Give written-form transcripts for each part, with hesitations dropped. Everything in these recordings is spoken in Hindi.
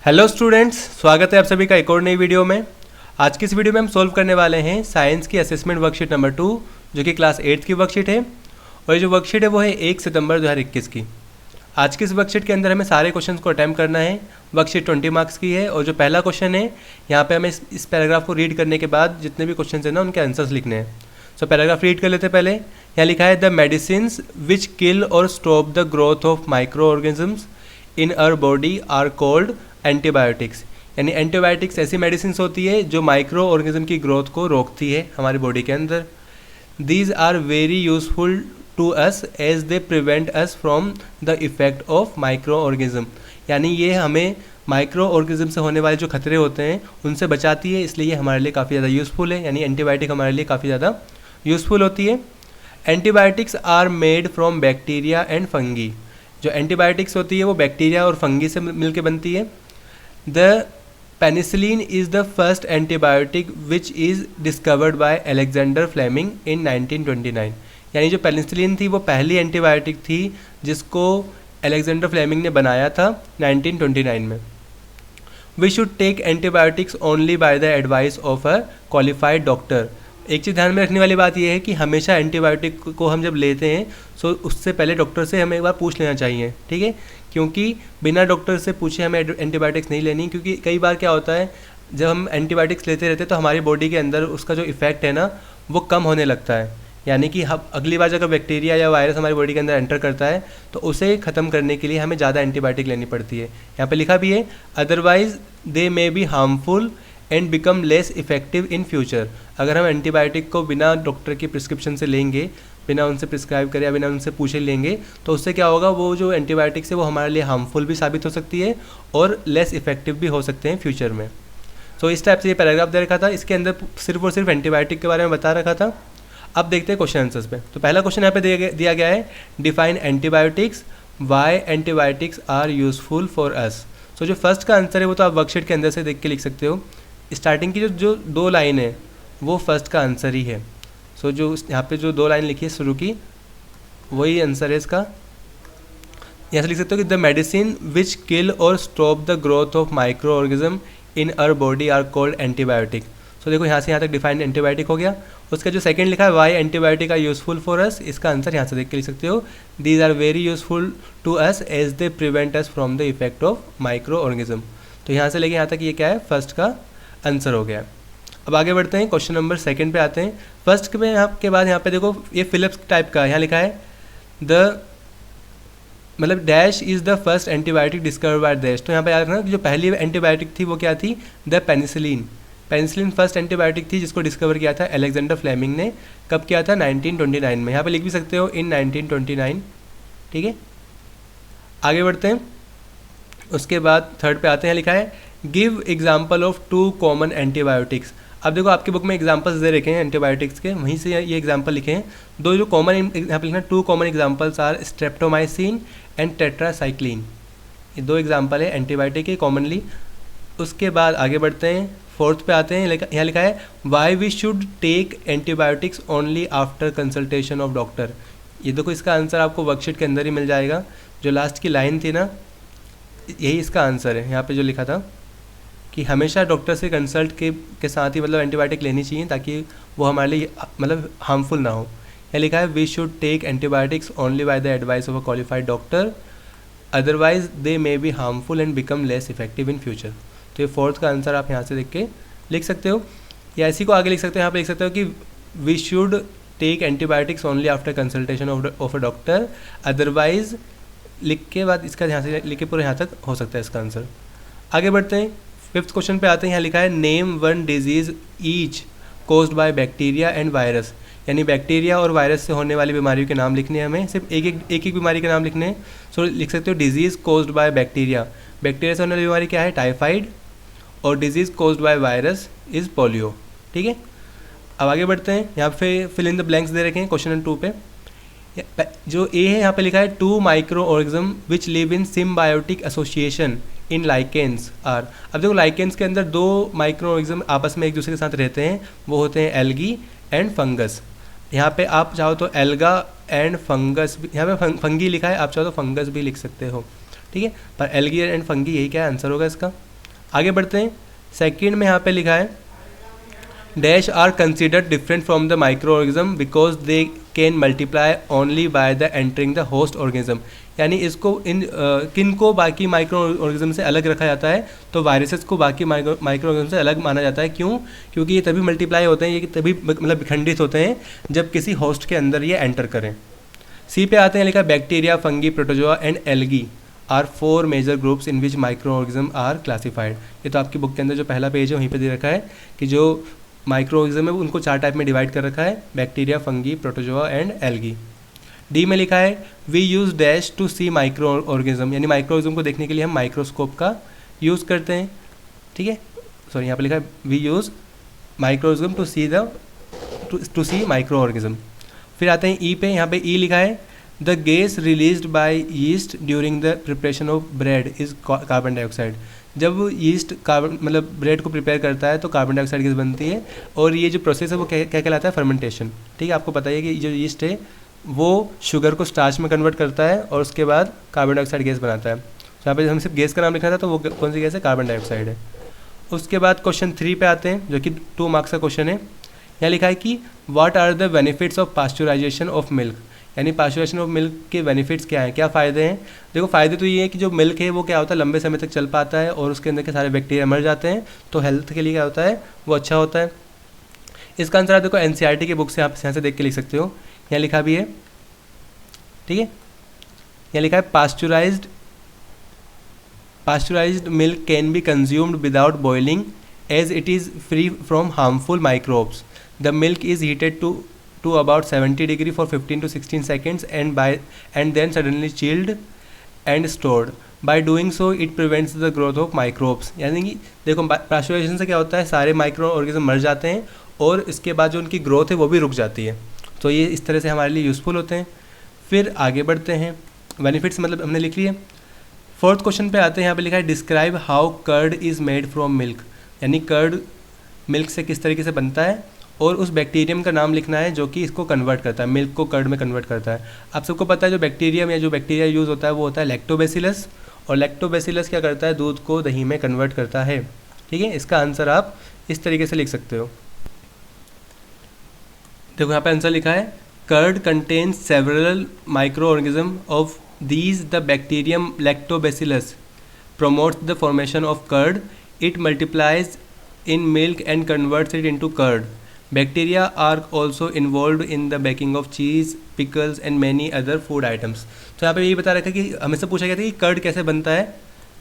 हेलो स्टूडेंट्स, स्वागत है आप सभी का एक और नई वीडियो में। आज की इस वीडियो में हम सॉल्व करने वाले हैं साइंस की असेसमेंट वर्कशीट नंबर 2 जो कि क्लास 8 की वर्कशीट है। और ये जो वर्कशीट है वो है 1 सितंबर 2021 की। आज की इस वर्कशीट के अंदर हमें सारे क्वेश्चंस को अटैम्प्ट करना है। वर्कशीट 20 मार्क्स की है और जो पहला क्वेश्चन है यहाँ पे हमें इस पैराग्राफ को रीड करने के बाद जितने भी क्वेश्चन है ना उनके आंसर्स लिखने हैं। सो पैराग्राफ रीड कर लेते हैं। पहले यहाँ लिखा है द मेडिसिन्स विच किल और stop the growth of micro organisms in our body are called antibiotics. यानी एंटीबायोटिक्स ऐसी मेडिसिन होती है जो माइक्रो ऑर्गेनिज्म की ग्रोथ को रोकती है हमारी बॉडी के अंदर। These are very useful to us as they prevent us from the effect of micro organism. यानी ये हमें माइक्रो ऑर्गेनिज्म से होने वाले जो खतरे होते हैं उनसे बचाती है, इसलिए ये हमारे लिए काफ़ी ज़्यादा यूज़फुल है। यानी एंटीबायोटिक हमारे लिए काफ़ी ज़्यादा यूज़फुल होती है। Antibiotics are made from bacteria and fungi. जो एंटीबायोटिक्स होती है वो बैक्टीरिया और फंगी से मिलकर बनती है। The penicillin is the first antibiotic which is discovered by Alexander Fleming in 1929। यानी जो पेनिसिलिन थी वो पहली एंटीबायोटिक थी जिसको अलेक्जेंडर फ्लेमिंग ने बनाया था 1929 में। We should take antibiotics only by the advice of a qualified doctor। एक चीज़ ध्यान में रखने वाली बात यह है कि हमेशा एंटीबायोटिक को हम जब लेते हैं तो उससे पहले डॉक्टर से हमें एक बार पूछ लेना चाहिए, ठीक है। क्योंकि बिना डॉक्टर से पूछे हमें एंटीबायोटिक्स नहीं लेनी, क्योंकि कई बार क्या होता है जब हम एंटीबायोटिक्स लेते रहते हैं तो हमारी बॉडी के अंदर उसका जो इफेक्ट है ना वो कम होने लगता है। यानी कि हम अगली बार जब बैक्टीरिया या वायरस हमारी बॉडी के अंदर एंटर करता है तो उसे ख़त्म करने के लिए हमें ज़्यादा एंटीबायोटिक लेनी पड़ती है। यहाँ पे लिखा भी है otherwise they may be harmful and become less effective in future. अगर हम एंटीबायोटिक को बिना डॉक्टर की प्रिस्क्रिप्शन से लेंगे, बिना उनसे प्रिस्क्राइब करे या बिना उनसे पूछे लेंगे तो उससे क्या होगा, वो जो एंटीबायोटिक्स है वो हमारे लिए हार्मफुल भी साबित हो सकती है और लेस इफेक्टिव भी हो सकते हैं फ्यूचर में। सो इस टाइप से ये पैराग्राफ दे रखा था, इसके अंदर सिर्फ और सिर्फ एंटीबायोटिक के बारे में बता रखा था। अब देखते हैं क्वेश्चन आंसर्स पे। तो पहला क्वेश्चन यहाँ पे दिया गया है define antibiotics, why antibiotics are useful for us. So जो फर्स्ट का आंसर है वो तो आप वर्कशीट के अंदर से देख के लिख सकते हो। स्टार्टिंग की जो दो लाइन है वो फर्स्ट का आंसर ही है। सो जो यहाँ पे जो दो लाइन लिखी है शुरू की वही आंसर है इसका। यहाँ से लिख सकते हो कि द मेडिसिन विच किल और stop the growth of micro organism in our body are called antibiotic. So देखो यहाँ से यहाँ तक डिफाइंड एंटीबायोटिक हो गया। उसका जो सेकंड लिखा है why antibiotic are useful for us, इसका आंसर यहाँ से देख के लिख सकते हो these are very useful to us as they prevent us from the effect of micro organism. तो यहाँ से लेके यहाँ तक ये क्या है, फर्स्ट का आंसर हो गया। अब आगे बढ़ते हैं, क्वेश्चन नंबर सेकंड पे आते हैं। फर्स्ट में यहाँ के बाद यहाँ पे देखो ये फिलिप्स टाइप का यहाँ लिखा है द मतलब dash is the first antibiotic discovered by dash. तो यहाँ पे याद रखना कि जो पहली एंटीबायोटिक थी वो क्या थी, the penicillin. Penicillin first antibiotic थी जिसको डिस्कवर किया था अलेक्जेंडर फ्लेमिंग ने। कब किया था, 1929 में। यहाँ पे लिख भी सकते हो इन 1929, ठीक है। आगे बढ़ते हैं, उसके बाद थर्ड पे आते हैं। लिखा है give example of 2 common antibiotics. अब देखो आपकी बुक में एग्जाम्पल्स दे रखे हैं एंटीबायोटिक्स के, वहीं से ये एग्जाम्पल लिखे हैं। दो जो कॉमन यहाँ पे लिखना 2 common examples are streptomycin and tetracycline. ये 2 एग्जाम्पल है एंटीबायोटिक के कॉमनली। उसके बाद आगे बढ़ते हैं, फोर्थ पे आते हैं। यहाँ लिखा है why we should take antibiotics only after consultation of doctor. ये देखो इसका आंसर आपको वर्कशीट के अंदर ही मिल जाएगा। जो लास्ट की लाइन थी ना यही इसका आंसर है। यहाँ पे जो लिखा था कि हमेशा डॉक्टर से कंसल्ट के साथ ही मतलब एंटीबायोटिक लेनी चाहिए ताकि वो हमारे लिए मतलब हार्मफुल ना हो। यहाँ लिखा है we should take antibiotics only by the advice of a qualified doctor otherwise they may be harmful and become less effective in future. तो ये फोर्थ का आंसर आप यहाँ से देख के लिख सकते हो, या इसी को आगे लिख सकते हो। यहाँ पे लिख सकते हो कि we should take antibiotics only after consultation of a doctor otherwise, लिख के बाद इसका यहाँ से लिख के पूरे यहाँ तक हो सकता है इसका आंसर। आगे बढ़ते हैं, फिफ्थ क्वेश्चन पे आते हैं। यहाँ लिखा है name 1 disease each caused by bacteria and virus. यानी बैक्टीरिया और वायरस से होने वाली बीमारियों के नाम लिखने हैं हमें, सिर्फ एक बीमारी के नाम लिखने हैं। सो लिख सकते हो disease caused by bacteria. Bacteria से होने वाली बीमारी क्या है, टाइफाइड। और disease caused by virus is polio, ठीक है। अब आगे बढ़ते हैं, यहाँ पे फिल इन द ब्लैंक्स दे रखे हैं क्वेश्चन नंबर 2 पे। जो ए है यहाँ पे लिखा है 2 micro organism which live in symbiotic association in lichens are. अब देखो लाइकेंस के अंदर 2 माइक्रो ऑर्गेनिज्म आपस में एक दूसरे के साथ रहते हैं, वो होते हैं एल्गी एंड फंगस। यहाँ पे आप चाहो तो एल्गा एंड फंगस, यहाँ पे फंगी लिखा है, आप चाहो तो फंगस भी लिख सकते हो, ठीक है। पर एल्गी एंड फंगी यही क्या आंसर होगा इसका। आगे बढ़ते हैं। सेकंड में यहाँ पे लिखा है dash are considered different from the micro organism because they can multiply only by the entering the host organism. यानी इसको किन को बाकी माइक्रो ऑर्गेनिज्म से अलग रखा जाता है, तो वायरसेस को बाकी माइक्रो ऑर्गेनिज्म से अलग माना जाता है। क्यों? क्योंकि ये तभी मल्टीप्लाई होते हैं, ये तभी मतलब विखंडित होते हैं जब किसी होस्ट के अंदर ये एंटर करें। सी पे आते हैं, लिखा bacteria, fungi, protozoa and algae are 4 major groups in which micro organism are classified. ये तो आपकी बुक के अंदर जो पहला पेज है वहीं पे दे रखा है कि जो माइक्रो ऑर्गेनिज्म है उनको 4 टाइप में डिवाइड कर रखा है, bacteria, fungi, protozoa and algae. D में लिखा है we use dash to see micro organism, यानी माइक्रो ऑर्गेनिज्म को देखने के लिए हम माइक्रोस्कोप का यूज़ करते हैं। ठीक है, सॉरी यहाँ पे लिखा है we use micro organism to see micro organism. फिर आते हैं ई पे, यहाँ पे ई लिखा है the gas released by yeast during the preparation of bread is carbon dioxide. जब यीस्ट कार्बन मतलब ब्रेड को प्रिपेयर करता है तो कार्बन डाइऑक्साइड गैस बनती है, और ये जो प्रोसेस है वो क्या कहलाता है? फर्मेंटेशन। ठीक है, आपको पता है कि जो यीस्ट है वो शुगर को स्टार्च में कन्वर्ट करता है और उसके बाद कार्बन डाइऑक्साइड गैस बनाता है। तो यहाँ पे हम सिर्फ गैस का नाम लिखना था, तो वो कौन सी गैस है? कार्बन डाइऑक्साइड है। उसके बाद क्वेश्चन 3 पे आते हैं, जो कि 2 मार्क्स का क्वेश्चन है। यहाँ लिखा है कि what are the benefits of pasteurisation of milk, यानी पास्चुराइजेशन ऑफ मिल्क के बेनिफिट्स क्या हैं, क्या फ़ायदे हैं? देखो, फ़ायदे तो ये है कि जो मिल्क है वो क्या होता है, लंबे समय तक चल पाता है और उसके अंदर के सारे बैक्टीरिया मर जाते हैं, तो हेल्थ के लिए क्या होता है, वो अच्छा होता है। इसका आंसर आप देखो NCERT की बुक से आप यहाँ से देख के लिख सकते हो। यहाँ लिखा भी है, ठीक है, यहाँ लिखा है pasteurised milk can be consumed without boiling as it is free from harmful microbes. The milk is heated to about 70 degree for 15 to 16 seconds and then suddenly chilled and stored. By doing so it prevents the growth of microbes। यानी कि देखो पास्चुराइजेशन से क्या होता है, सारे माइक्रो ऑर्गेनिज्म मर जाते हैं और इसके बाद जो उनकी ग्रोथ है वो भी रुक जाती है, तो ये इस तरह से हमारे लिए यूज़फुल होते हैं। फिर आगे बढ़ते हैं, बेनिफिट्स मतलब हमने लिख लिए। 4th क्वेश्चन पे आते हैं, यहाँ पे लिखा है describe how curd is made from milk, यानी कर्ड मिल्क से किस तरीके से बनता है, और उस बैक्टीरियम का नाम लिखना है जो कि इसको कन्वर्ट करता है, मिल्क को कर्ड में कन्वर्ट करता है। आप सबको पता है जो बैक्टीरियम या जो बैक्टीरिया यूज़ होता है वो होता है लैक्टोबैसिलस, और लैक्टोबैसिलस क्या करता है, दूध को दही में कन्वर्ट करता है। ठीक है, इसका आंसर आप इस तरीके से लिख सकते हो। देखो यहाँ पे आंसर लिखा है curd contains several micro organism of these the bacterium lactobacillus promotes the formation of curd. It multiplies in milk and converts it into curd. Bacteria are also involved in the baking of cheese, pickles and many other food items. तो यहाँ पे यही बता रखा है कि हमें से पूछा गया था कि कर्ड कैसे बनता है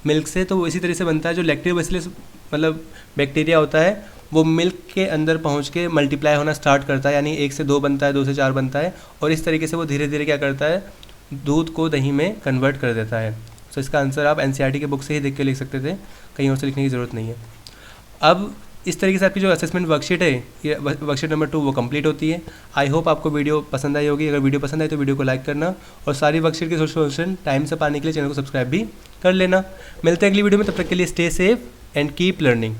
मिल्क से, तो वो इसी तरह से बनता है। जो लैक्टोबैसिलस मतलब बैक्टीरिया होता है वो मिल्क के अंदर पहुँच के मल्टीप्लाई होना स्टार्ट करता है, यानी 1 से 2 बनता है, 2 से 4 बनता है, और इस तरीके से वो धीरे धीरे क्या करता है, दूध को दही में कन्वर्ट कर देता है। तो इसका आंसर आप NCERT के बुक से ही देख के लिख सकते थे, कहीं और से लिखने की ज़रूरत नहीं है। अब इस तरीके से आपकी जो असेसमेंट वर्कशीट है, ये वर्कशीट नंबर 2 वो कंप्लीट होती है। आई होप आपको वीडियो पसंद आई होगी। अगर वीडियो पसंद आई तो वीडियो को लाइक करना, और सारी वर्कशीट के सोल्यूशन टाइम से पाने के लिए चैनल को सब्सक्राइब भी कर लेना। मिलते हैं अगली वीडियो में, तब तक के लिए stay safe and keep learning.